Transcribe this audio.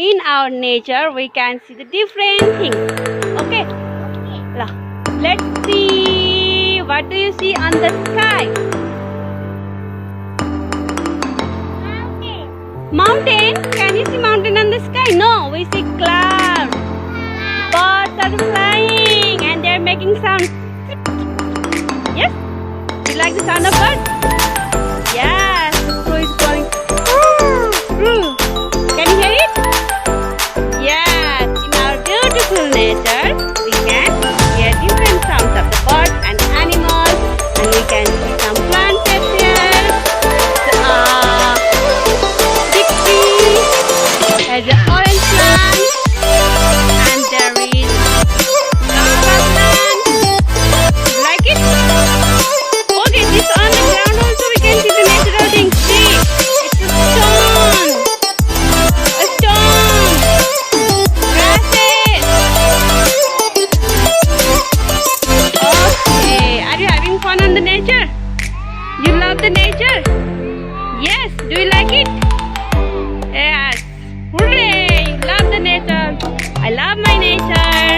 In our nature, we can see the different things. Okay? Let's see. What do you see on the sky? Mountain? Can you see mountain on the sky? No, we see clouds. Birds are flying and they are making sound. Yes? You like the sound of birds? Yes. The crow is going. Can you hear it? Yes. In our beautiful nature, we can hear different sounds of the birds and animals, and we can see some plants here. Big tree has an orange plant, and there is lava plant. You like it? Okay, this on the ground also we can see the natural things. See, it's a stone. A stone. Grasses. Okay, are you having fun on the nature? You love the nature? Yes, do you like it? Yes. Hooray! You love the nature. I love my nature.